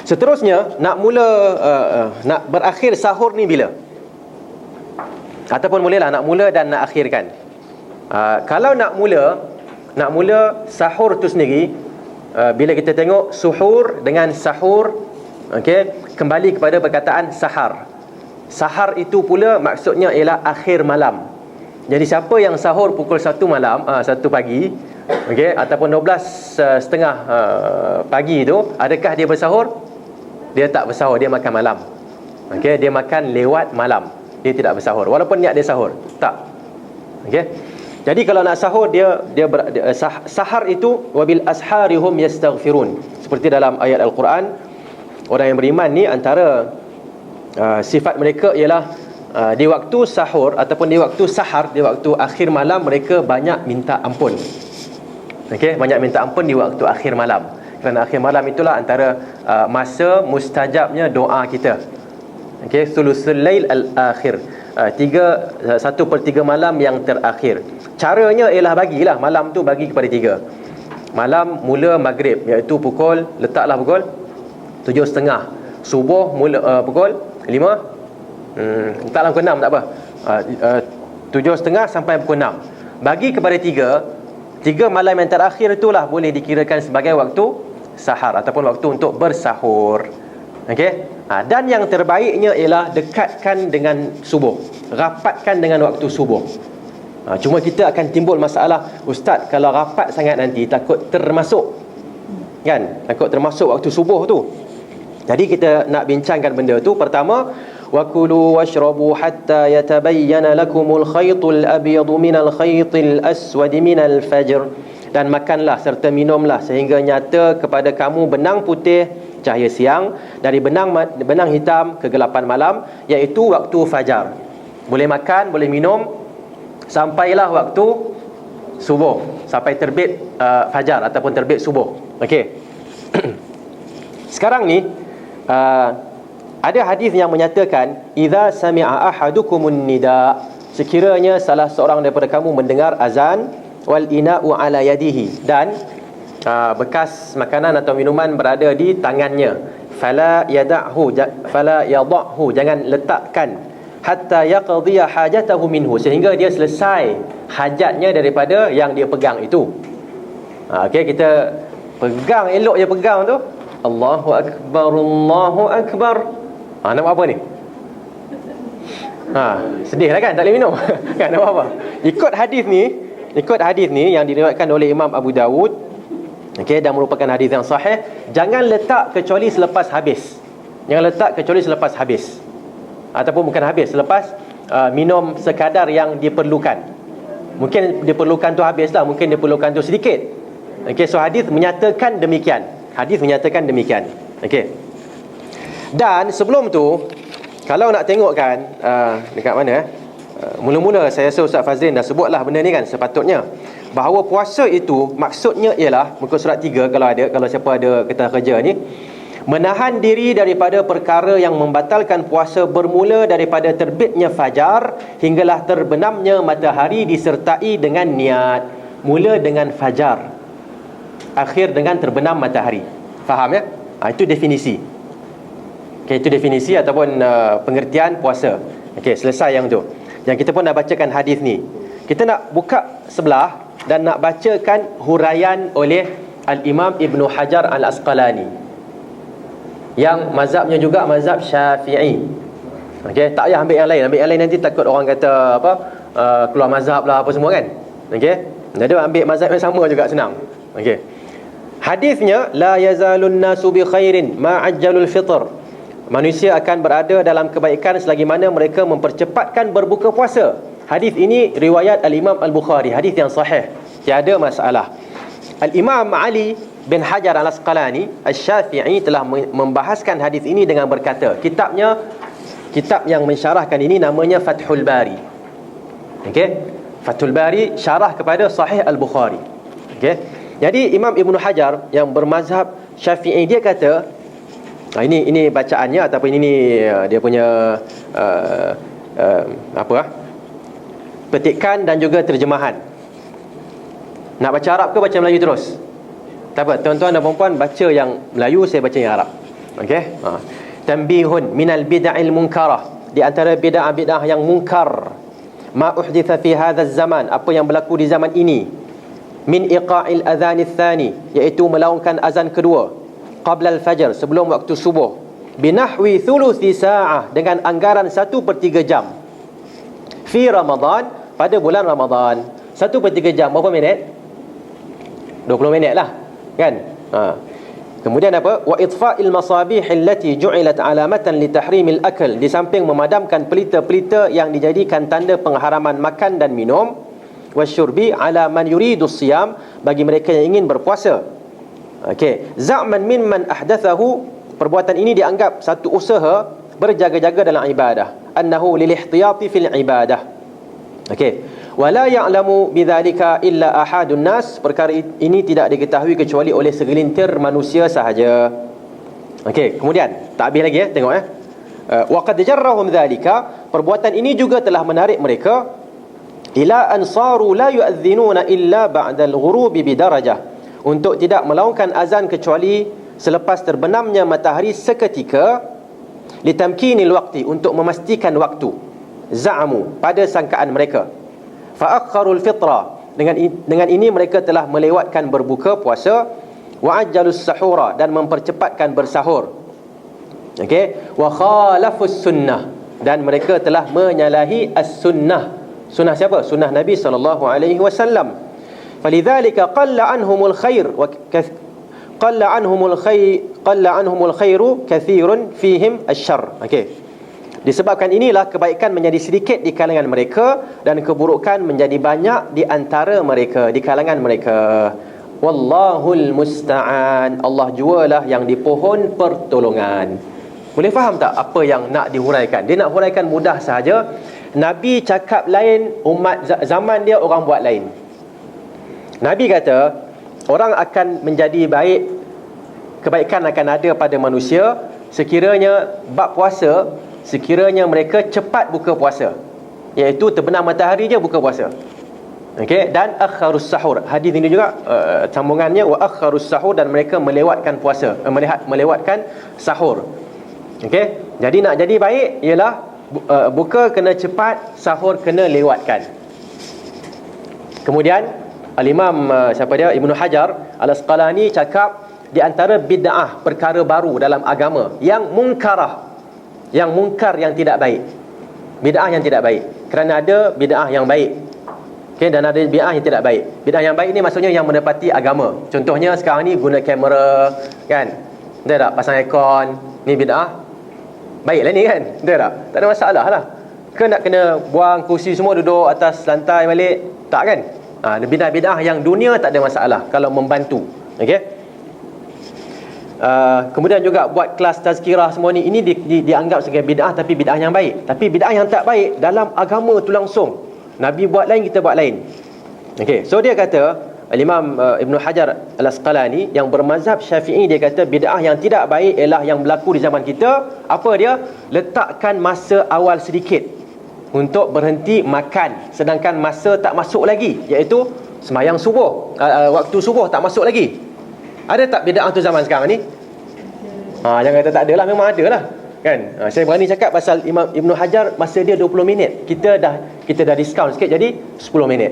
Seterusnya, nak mula nak berakhir sahur ni bila? Ataupun bolehlah nak mula dan nak akhirkan. Kalau nak mula sahur tu sendiri, bila kita tengok suhur dengan sahur, okey, kembali kepada perkataan sahar. Sahar itu pula maksudnya ialah akhir malam. Jadi siapa yang sahur pukul 1 malam, 1 pagi, okey, ataupun 12.30 pagi tu, adakah dia bersahur? Dia tak bersahur, dia makan malam. Okey, dia makan lewat malam. Dia tidak bersahur walaupun niat dia sahur. Tak. Okey. Jadi kalau nak sahur sahar itu wabil asharihum yastaghfirun. Seperti dalam ayat Al-Quran, orang yang beriman ni antara sifat mereka ialah di waktu sahur ataupun di waktu sahar, di waktu akhir malam, mereka banyak minta ampun. Okey, banyak minta ampun di waktu akhir malam. Kerana akhir malam itulah antara masa mustajabnya doa kita. Okey, thuluthul lail al-akhir, 1/3 malam yang terakhir. Caranya ialah bagilah malam tu bagi kepada 3. Malam mula maghrib, iaitu letaklah pukul 7.30. Subuh mula pukul 5. Letaklah pukul 6 tak apa. 7.30 sampai pukul 6. Bagi kepada 3 malam yang terakhir itulah boleh dikirakan sebagai waktu sahar ataupun waktu untuk bersahur. Okey. Dan yang terbaiknya ialah dekatkan dengan subuh, rapatkan dengan waktu subuh. Cuma kita akan timbul masalah, ustaz, kalau rapat sangat nanti takut termasuk, kan? Takut termasuk waktu subuh tu. Jadi kita nak bincangkan benda tu. Pertama, wa kulu washrabu hatta yatabayyana lakumul khaytul abyadu minal khaytil aswadi minal fajr. Dan makanlah serta minumlah sehingga nyata kepada kamu benang putih cahaya siang dari benang hitam kegelapan malam, iaitu waktu fajar. Boleh makan, boleh minum sampailah waktu subuh, sampai terbit fajar ataupun terbit subuh. Okey. Sekarang ni ada hadis yang menyatakan idza sami'a ahadukumun nida, sekiranya salah seorang daripada kamu mendengar azan, wal ina'u ala yadihi, dan bekas makanan atau minuman berada di tangannya, fala yada'hu, jangan letakkan, hatta yaqdiya hajatahu minhu, sehingga dia selesai hajatnya daripada yang dia pegang itu. Okey, kita pegang, elok je pegang tu. Allahu akbar, Allahu akbar. Nak buat apa ni? Sedih lah kan, tak boleh minum. Kan, nak buat apa? Ikut hadis ni yang diriwayatkan oleh Imam Abu Dawud, okey, dan merupakan hadis yang sahih, jangan letak kecuali selepas habis. Ataupun bukan habis, selepas minum sekadar yang diperlukan. Mungkin diperlukan tu habislah, mungkin diperlukan tu sedikit. Okey, so hadis menyatakan demikian. Okey. Dan sebelum tu, kalau nak tengokkan dekat mana mula-mula saya rasa Ustaz Fazlin dah sebutlah benda ni kan, sepatutnya bahawa puasa itu maksudnya ialah muka surat 3 kalau siapa ada kertas kerja ni, menahan diri daripada perkara yang membatalkan puasa bermula daripada terbitnya fajar hinggalah terbenamnya matahari disertai dengan niat. Mula dengan fajar, akhir dengan terbenam matahari. Faham ya? Itu definisi. Okay, itu definisi ataupun pengertian puasa. Okey, selesai yang tu. Yang kita pun dah bacakan hadis ni. Kita nak buka sebelah dan nak bacakan huraian oleh Al-Imam Ibn Hajar Al-Asqalani, yang mazhabnya juga mazhab Syafi'i. Okey, tak payah ambil yang lain. Ambil yang lain nanti takut orang kata keluar mazhab lah apa semua kan. Okey. Jadi ambil mazhab yang sama juga, senang. Okey. Hadisnya, la yazalun nasu bi khairin ma ajjalul fitr. Manusia akan berada dalam kebaikan selagi mana mereka mempercepatkan berbuka puasa. Hadis ini riwayat Al-Imam Al-Bukhari, hadis yang sahih, tiada masalah. Al-Imam Ali bin Hajar Al-Asqalani Asy-Syafi'i telah membahaskan hadis ini dengan berkata, kitab yang mensyarahkan ini namanya Fathul Bari. Okey, Fathul Bari syarah kepada Sahih Al-Bukhari. Okey, jadi Imam Ibn Hajar yang bermazhab Syafi'i, dia kata, ini bacaannya ataupun ini dia punya petikan dan juga terjemahan. Nak baca Arab ke baca Melayu terus? Tak apa, tuan-tuan dan puan-puan baca yang Melayu, saya baca yang Arab. Okey? Tanbihun minal bid'il munkarah, di antara bid'ah-bid'ah yang munkar, ma uhditha fi hadzal zaman, apa yang berlaku di zaman ini, min iqa'il adzan tsani, iaitu melaungkan azan kedua, qabla al-fajr, sebelum waktu subuh, binahwi thuluthi sa'ah, dengan anggaran 1/3 jam, fi Ramadan, pada bulan Ramadan. 1/3 jam berapa minit? 20 minit lah, kan? Kemudian apa? Wa itfa'il masabih allati ju'ilat alamatan li tahrimil akal, di samping memadamkan pelita-pelita yang dijadikan tanda pengharaman makan dan minum, wasyurbi ala man yuridu siyam, bagi mereka yang ingin berpuasa. Okey, za'man mimman ahdathahu, perbuatan ini dianggap satu usaha berjaga-jaga dalam ibadah, annahu lil ihtiyati fil ibadah. Okey, wala ya'lamu bidzalika illa ahadun nas, perkara ini tidak diketahui kecuali oleh segelintir manusia sahaja. Okey, kemudian tak habis lagi tengok wa qad jarrahum dzalika, perbuatan ini juga telah menarik mereka, ila ansaru la yu'adhdhinuna illa ba'da al-ghurubi bidarajah, untuk tidak melaungkan azan kecuali selepas terbenamnya matahari seketika, litamkinil waqti, untuk memastikan waktu, za'amu, pada sangkaan mereka, fa'akharul fitra, dengan ini mereka telah melewatkan berbuka puasa, wa'ajjalus sahura, dan mempercepatkan bersahur. Okey, wa khalafus sunnah, dan mereka telah menyalahi as-sunnah. Sunnah siapa? Sunnah Nabi SAW. Falidzalika qalla anhumul khair wa qalla anhumul khairu kathirun fihim asy-syarr. Okey, disebabkan inilah kebaikan menjadi sedikit di kalangan mereka, dan keburukan menjadi banyak di antara mereka, di kalangan mereka. Wallahul musta'an, Allah jualah yang dipohon pertolongan. Boleh faham tak apa yang nak dihuraikan? Dia nak huraikan mudah sahaja. Nabi cakap lain, umat zaman dia orang buat lain. Nabi kata orang akan menjadi baik, kebaikan akan ada pada manusia sekiranya bab puasa, sekiranya mereka cepat buka puasa, iaitu terbenam matahari je buka puasa. Okey, dan akharus sahur, hadis ini juga sambungannya, wa akharus sahur, dan mereka melewatkan puasa, melewatkan sahur. Okey, jadi nak jadi baik ialah buka kena cepat, sahur kena lewatkan. Kemudian Al-Imam siapa dia, Ibnu Hajar Al-Asqalani cakap di antara bid'ah, perkara baru dalam agama yang munkarah, yang munkar, yang tidak baik, bid'ah yang tidak baik. Kerana ada bid'ah yang baik, okay, dan ada bid'ah yang tidak baik. Bid'ah yang baik ni maksudnya yang menepati agama. Contohnya sekarang ni guna kamera, kan, betul tak? Pasang aircon, ni bid'ah baiklah ni, kan? Betul tak? Tak ada masalah lah. Ke nak kena buang kursi semua, duduk atas lantai balik? Tak, kan? Bid'ah-bid'ah yang dunia tak ada masalah kalau membantu. Okey. Kemudian juga buat kelas tazkirah semua ni, ini dianggap sebagai bid'ah, tapi bid'ah yang baik. Tapi bid'ah yang tak baik dalam agama tu langsung, Nabi buat lain, kita buat lain. Okey. So dia kata Al-Imam Ibnu Hajar Al-Asqalani yang bermazhab Syafi'i, dia kata bid'ah yang tidak baik ialah yang berlaku di zaman kita. Apa dia? Letakkan masa awal sedikit untuk berhenti makan, sedangkan masa tak masuk lagi, iaitu sembahyang subuh, waktu subuh tak masuk lagi. Ada tak bid'ah tu zaman sekarang ni? Jangan kata tak ada lah, memang ada lah, kan? Saya berani cakap pasal Imam Ibnu Hajar, masa dia 20 minit, kita dah diskaun sikit jadi 10 minit.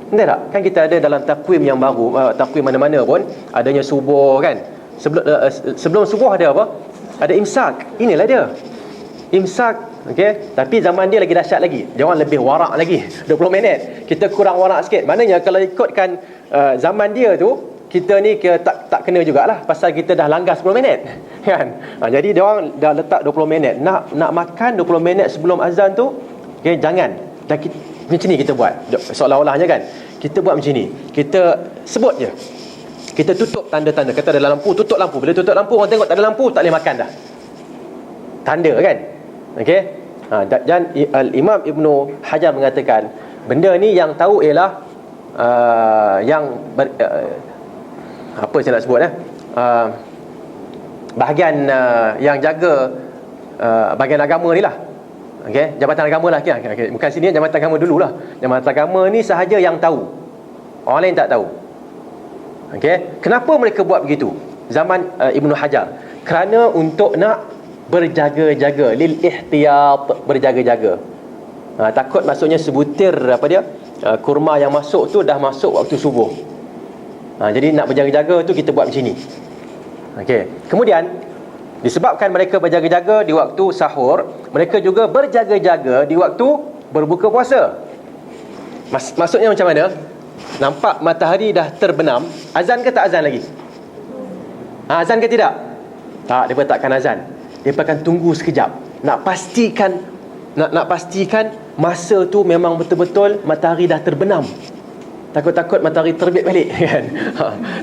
Betul tak? Kan kita ada dalam takwim yang baru, takwim mana-mana pun adanya subuh, kan? Sebelum subuh ada apa? Ada imsak. Inilah dia, imsak. Okey, tapi zaman dia lagi dahsyat lagi. Dia orang lebih warak lagi. 20 minit. Kita kurang warak sikit. Maknanya kalau ikutkan zaman dia tu, kita ni tak kena jugalah, pasal kita dah langgar 10 minit, kan? Jadi dia orang dah letak 20 minit. Nak makan 20 minit sebelum azan tu, okey, jangan. Macam ni kita buat, seolah-olahnya, kan, kita buat macam ni, kita sebut je, kita tutup tanda-tanda, kata ada lampu, tutup lampu. Bila tutup lampu, orang tengok tak ada lampu, tak boleh makan dah, tanda, kan? Okey. Dan Imam Ibnu Hajar mengatakan benda ni yang tahu ialah apa saya nak sebut, bahagian yang jaga bahagian agama ni lah. Okey, jabatan agama lah, okay. Bukan sini, jabatan agama dululah. Jabatan agama ni sahaja yang tahu, orang lain tak tahu. Okey, kenapa mereka buat begitu? Zaman Ibnu Hajar, kerana untuk nak berjaga-jaga, lil ihtiyat, berjaga-jaga. Takut maksudnya sebutir kurma yang masuk tu dah masuk waktu subuh. Jadi nak berjaga-jaga tu kita buat macam ni. Okey. Kemudian disebabkan mereka berjaga-jaga di waktu sahur, mereka juga berjaga-jaga di waktu berbuka puasa. Maksudnya macam mana? Nampak matahari dah terbenam, azan ke tak azan lagi? Azan ke tidak? Tak, mereka takkan azan. Mereka akan tunggu sekejap. Nak pastikan masa tu memang betul-betul matahari dah terbenam. Takut-takut matahari terbit balik kan.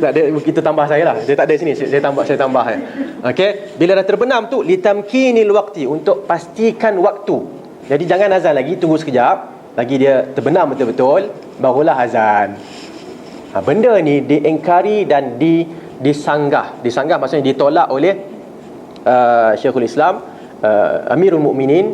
Tak ada, kita tambah saya lah. Dia tak ada sini, saya tambah ya. Okey, bila dah terbenam tu litamkinil waqti, untuk pastikan waktu. Jadi jangan azan lagi, tunggu sekejap lagi dia terbenam betul-betul, barulah azan. Benda ni diingkari dan disanggah. Disanggah maksudnya ditolak oleh Syekhul Islam, Amirul Mukminin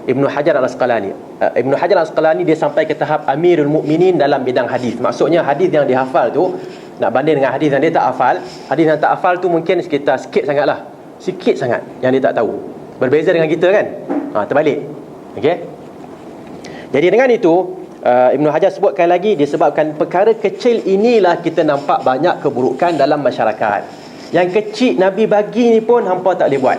Ibnu Hajar Al-Asqalani. Ibnu Hajar Al-Asqalani dia sampai ke tahap Amirul Mukminin dalam bidang hadis. Maksudnya hadis yang dihafal tu nak banding dengan hadis yang dia tak hafal. Hadis yang tak hafal tu mungkin sekitar sikit sangat yang dia tak tahu. Berbeza dengan kita kan. Terbalik. Okey. Jadi dengan itu Ibnu Hajar sebutkan lagi, disebabkan perkara kecil inilah kita nampak banyak keburukan dalam masyarakat. Yang kecil Nabi bagi ni pun hampa tak boleh buat,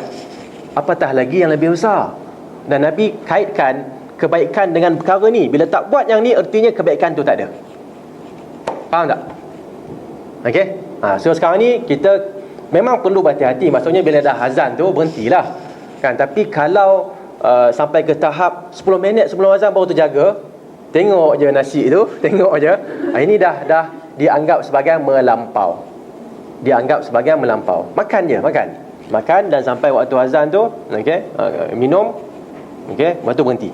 apatah lagi yang lebih besar. Dan Nabi kaitkan kebaikan dengan perkara ni. Bila tak buat yang ni, artinya kebaikan tu tak ada. Faham tak? Okey. So sekarang ni kita memang perlu berhati-hati. Maksudnya bila dah azan tu berhentilah kan. Tapi kalau sampai ke tahap 10 minit sebelum azan baru terjaga, tengok je nasi tu, tengok je, ini dah dianggap sebagai melampau. Makan je, makan dan sampai waktu azan tu, okey, minum, okey, lepas tu berhenti.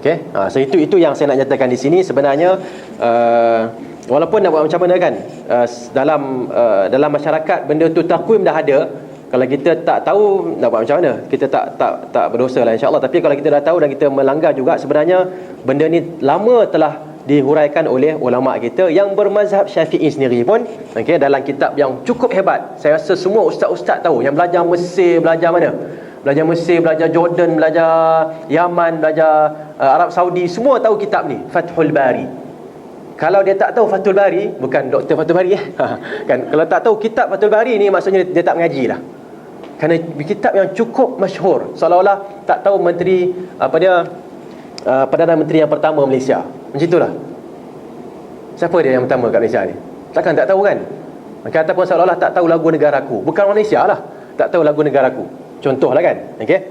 Okey. So itu yang saya nak nyatakan di sini. Sebenarnya walaupun nak buat macam mana kan, dalam masyarakat benda tu takwim dah ada. Kalau kita tak tahu nak buat macam mana, kita tak berdosa lah insya-Allah. Tapi kalau kita dah tahu dan kita melanggar juga, sebenarnya benda ni lama telah dihuraikan oleh ulama kita yang bermazhab Syafi'i sendiri pun, okey, dalam kitab yang cukup hebat. Saya rasa semua ustaz-ustaz tahu, yang belajar Mesir, belajar mana? Belajar Mesir, belajar Jordan, belajar Yaman, belajar Arab Saudi, semua tahu kitab ni, Fathul Bari. Kalau dia tak tahu Fathul Bari, bukan Dr. Fathul Bari kan, kalau tak tahu kitab Fathul Bari ni, maksudnya dia tak mengaji lah. Kerana kitab yang cukup masyhur, seolah-olah tak tahu menteri Perdana Menteri yang pertama Malaysia. Macam itulah. Siapa dia yang pertama kat Malaysia ni? Takkan tak tahu kan? Ataupun seolah-olah tak tahu lagu negaraku. Bukan orang Malaysia lah, tak tahu lagu negaraku. Contohlah kan. Okey.